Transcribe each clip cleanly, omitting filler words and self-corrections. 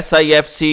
SIFC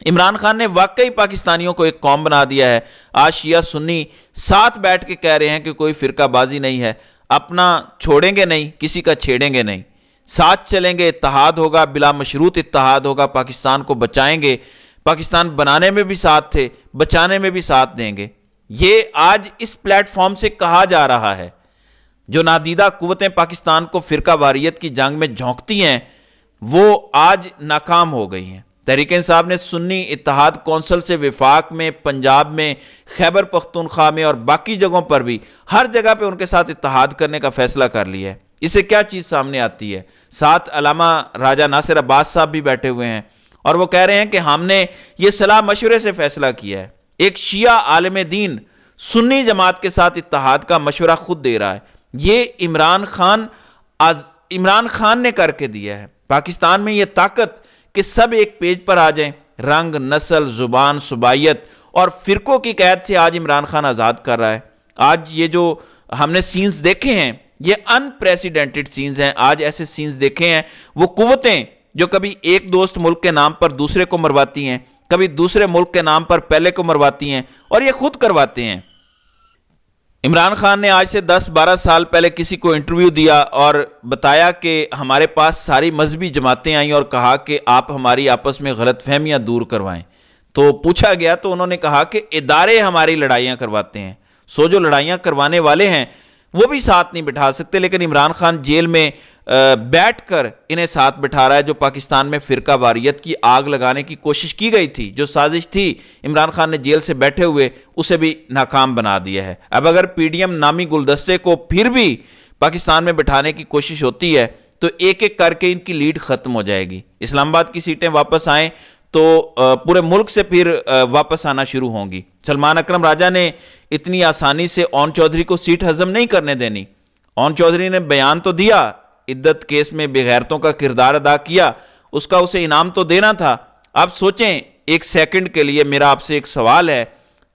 Imran Khan نے واقعی پاکستانیوں کو ایک قوم بنا دیا ہے. آج شیعہ سنی ساتھ بیٹھ کے کہہ رہے ہیں کہ کوئی فرقہ بازی نہیں ہے, اپنا چھوڑیں گے نہیں, کسی کا چھیڑیں گے نہیں, ساتھ چلیں گے, اتحاد ہوگا, بلا مشروط اتحاد ہوگا, پاکستان کو بچائیں گے, پاکستان بنانے میں بھی ساتھ تھے, بچانے میں بھی ساتھ دیں گے. یہ آج اس پلیٹ فارم سے کہا جا رہا ہے. جو نادیدہ قوتیں پاکستان کو فرقہ واریت کی جنگ میں جھونکتی ہیں وہ آج ناکام ہو گئی ہیں. تحریک انصاف نے سنی اتحاد کونسل سے وفاق میں, پنجاب میں, خیبر پختونخوا میں اور باقی جگہوں پر بھی ہر جگہ پہ ان کے ساتھ اتحاد کرنے کا فیصلہ کر لیا ہے. اسے کیا چیز سامنے آتی ہے؟ ساتھ علامہ راجہ ناصر عباس صاحب بھی بیٹھے ہوئے ہیں اور وہ کہہ رہے ہیں کہ ہم نے یہ صلاح مشورے سے فیصلہ کیا ہے. ایک شیعہ عالم دین سنی جماعت کے ساتھ اتحاد کا مشورہ خود دے رہا ہے. یہ عمران خان نے کر کے دیا ہے. پاکستان میں یہ طاقت کہ سب ایک پیج پر آ جائیں, رنگ, نسل, زبان, صوبائیت اور فرقوں کی قید سے آج عمران خان آزاد کر رہا ہے. آج یہ جو ہم نے سینز دیکھے ہیں یہ ان پریسیڈنٹڈ سینز ہیں. آج ایسے سینز دیکھے ہیں, وہ قوتیں جو کبھی ایک دوست ملک کے نام پر دوسرے کو مرواتی ہیں, کبھی دوسرے ملک کے نام پر پہلے کو مرواتی ہیں اور یہ خود کرواتے ہیں. عمران خان نے آج سے 10-12 سال پہلے کسی کو انٹرویو دیا اور بتایا کہ ہمارے پاس ساری مذہبی جماعتیں آئیں اور کہا کہ آپ ہماری آپس میں غلط فہمیاں دور کروائیں. تو پوچھا گیا تو انہوں نے کہا کہ ادارے ہماری لڑائیاں کرواتے ہیں. سو جو لڑائیاں کروانے والے ہیں وہ بھی ساتھ نہیں بٹھا سکتے, لیکن عمران خان جیل میں بیٹھ کر انہیں ساتھ بٹھا رہا ہے. جو پاکستان میں فرقہ واریت کی آگ لگانے کی کوشش کی گئی تھی, جو سازش تھی, عمران خان نے جیل سے بیٹھے ہوئے اسے بھی ناکام بنا دیا ہے. اب اگر پی ڈی ایم نامی گلدستے کو پھر بھی پاکستان میں بٹھانے کی کوشش ہوتی ہے تو ایک ایک کر کے ان کی لیڈ ختم ہو جائے گی. اسلام آباد کی سیٹیں واپس آئیں تو پورے ملک سے پھر واپس آنا شروع ہوں گی. سلمان اکرم راجہ نے اتنی آسانی سے اون چودھری کو سیٹ ہضم نہیں کرنے دینی. اون چودھری نے بیان تو دیا, عدت کیس میں بغیرتوں کا کردار ادا کیا, اس کا اسے انعام تو دینا تھا. آپ سوچیں ایک سیکنڈ کے لیے, میرا آپ سے ایک سوال ہے.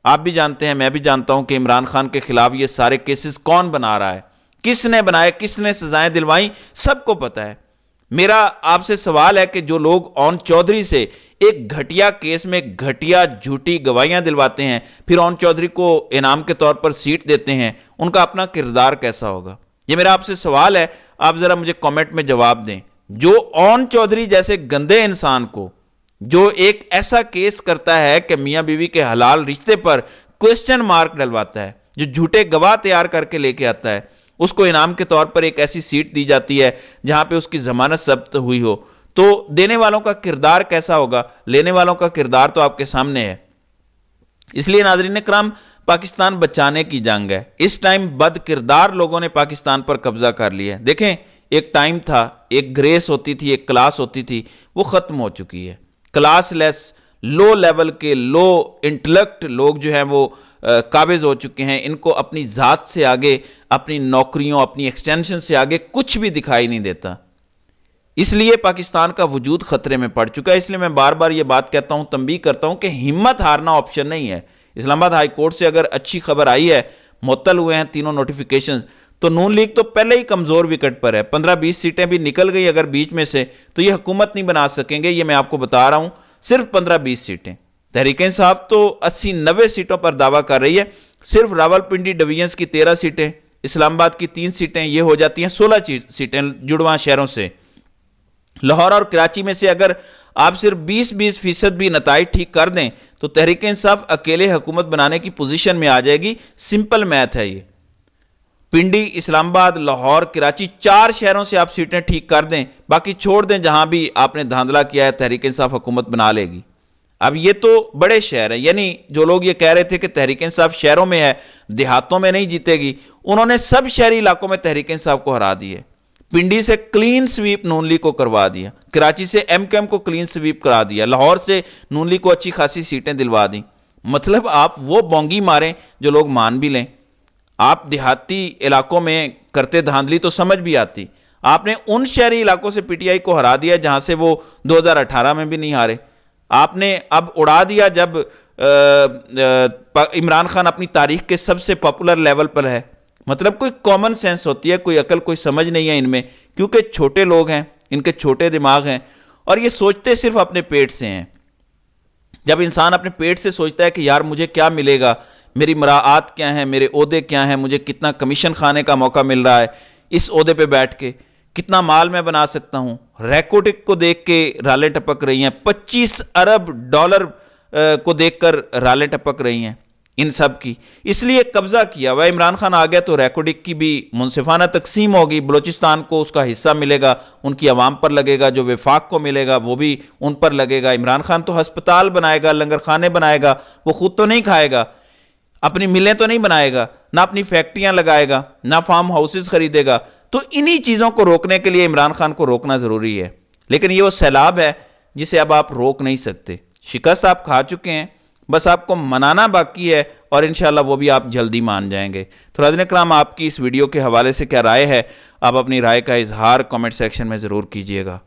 آپ بھی جانتے ہیں, میں بھی جانتا ہوں کہ عمران خان کے خلاف یہ سارے کیسز کون بنا رہا ہے, کس نے بنائے, کس نے سزائیں دلوائیں, سب کو پتہ ہے. میرا آپ سے سوال ہے کہ جو لوگ اون چودھری سے ایک گھٹیا کیس میں گھٹیا جھوٹی گواہیاں دلواتے ہیں پھر اون چودھری کو انعام کے طور پر سیٹ دیتے ہیں, ان کا اپنا کردار کیسا ہوگا؟ یہ میرا آپ سے سوال ہے, آپ ذرا مجھے کامنٹ میں جواب دیں. جو اون چودھری جیسے گندے انسان کو, جو ایک ایسا کیس کرتا ہے کہ میاں بیوی کے حلال رشتے پر کوسچن مارک ڈلواتا ہے, جو جھوٹے گواہ تیار کر کے لے کے آتا ہے, اس کو انعام کے طور پر ایک ایسی سیٹ دی جاتی ہے جہاں پہ اس کی ضمانت ثبت ہوئی ہو, تو دینے والوں کا کردار کیسا ہوگا؟ لینے والوں کا کردار تو آپ کے سامنے ہے. اس لیے ناظرین کرام, پاکستان بچانے کی جنگ ہے. اس ٹائم بد کردار لوگوں نے پاکستان پر قبضہ کر لیا ہے. دیکھیں ایک ٹائم تھا, ایک گریس ہوتی تھی, ایک کلاس ہوتی تھی, وہ ختم ہو چکی ہے. کلاس لیس, لو لیول کے, لو انٹلیکٹ لوگ جو ہیں وہ قابض ہو چکے ہیں. ان کو اپنی ذات سے آگے, اپنی نوکریوں, اپنی ایکسٹینشن سے آگے کچھ بھی دکھائی نہیں دیتا. اس لیے پاکستان کا وجود خطرے میں پڑ چکا ہے. اس لیے میں بار بار یہ بات کہتا ہوں, تنبیہ کرتا ہوں کہ ہمت ہارنا آپشن نہیں ہے. اسلام آباد ہائی کورٹ سے اگر اچھی خبر آئی ہے, معطل ہوئے ہیں تینوں نوٹیفیکیشنز, تو نون لیگ تو پہلے ہی کمزور وکٹ پر ہے. 15-20 سیٹیں بھی نکل گئی اگر بیچ میں سے تو یہ حکومت نہیں بنا سکیں گے. یہ میں آپ کو بتا رہا ہوں, صرف 15-20 سیٹیں. تحریک انصاف تو 80-90 سیٹوں پر دعویٰ کر رہی ہے. صرف راولپنڈی ڈویژنز کی 13 سیٹیں, اسلام آباد کی 3 سیٹیں, یہ ہو جاتی ہیں 16 سیٹیں جڑواں شہروں سے. لاہور اور کراچی میں سے اگر آپ صرف 20% بھی نتائج ٹھیک کر دیں تو تحریک انصاف اکیلے حکومت بنانے کی پوزیشن میں آ جائے گی. سمپل میتھ ہے یہ. پنڈی, اسلام آباد, لاہور, کراچی, 4 شہروں سے آپ سیٹیں ٹھیک کر دیں, باقی چھوڑ دیں جہاں بھی آپ نے دھاندلا کیا ہے, تحریک انصاف حکومت بنا لے گی. اب یہ تو بڑے شہر ہیں, یعنی جو لوگ یہ کہہ رہے تھے کہ تحریک انصاف شہروں میں ہے, دیہاتوں میں نہیں جیتے گی, انہوں نے سب شہری علاقوں میں تحریک انصاف کو ہرا دی ہے. پنڈی سے کلین سویپ نون لیگ کو کروا دیا, کراچی سے ایم کیو ایم کو کلین سویپ کرا دیا, لاہور سے نون لیگ کو اچھی خاصی سیٹیں دلوا دیں. مطلب آپ وہ بونگی ماریں جو لوگ مان بھی لیں. آپ دیہاتی علاقوں میں کرتے دھاندلی تو سمجھ بھی آتی. آپ نے ان شہری علاقوں سے پی ٹی آئی کو ہرا دیا جہاں سے وہ 2018 میں بھی نہیں ہارے. آپ نے اب اڑا دیا جب عمران خان اپنی تاریخ کے سب سے پاپولر لیول پر ہے. مطلب کوئی کامن سینس ہوتی ہے, کوئی عقل, کوئی سمجھ نہیں ہے ان میں, کیونکہ چھوٹے لوگ ہیں, ان کے چھوٹے دماغ ہیں اور یہ سوچتے صرف اپنے پیٹ سے ہیں. جب انسان اپنے پیٹ سے سوچتا ہے کہ یار مجھے کیا ملے گا، میری مراعات کیا ہیں، میرے عہدے کیا ہیں، مجھے کتنا کمیشن کھانے کا موقع مل رہا ہے اس عہدے پہ بیٹھ کے، کتنا مال میں بنا سکتا ہوں۔ ریکوٹک کو دیکھ کے رالیں ٹپک رہی ہیں، 25 ارب ڈالر کو دیکھ کر رالیں ٹپک رہی ہیں ان سب کی، اس لیے قبضہ کیا ہوا عمران خان آ گیا تو ریکوٹک کی بھی منصفانہ تقسیم ہوگی، بلوچستان کو اس کا حصہ ملے گا، ان کی عوام پر لگے گا، جو وفاق کو ملے گا وہ بھی ان پر لگے گا۔ عمران خان تو ہسپتال بنائے گا، لنگر خانے بنائے گا، وہ خود تو نہیں کھائے گا، اپنی ملیں تو نہیں بنائے گا، نہ اپنی فیکٹریاں لگائے گا، نہ فارم ہاؤسز خریدے گا۔ تو انہی چیزوں کو روکنے کے لیے عمران خان کو روکنا ضروری ہے، لیکن یہ وہ سیلاب ہے جسے اب آپ روک نہیں سکتے۔ شکست آپ کھا چکے ہیں، بس آپ کو منانا باقی ہے، اور انشاءاللہ وہ بھی آپ جلدی مان جائیں گے۔ تو ناظرین کرام، آپ کی اس ویڈیو کے حوالے سے کیا رائے ہے؟ آپ اپنی رائے کا اظہار کمنٹ سیکشن میں ضرور کیجئے گا۔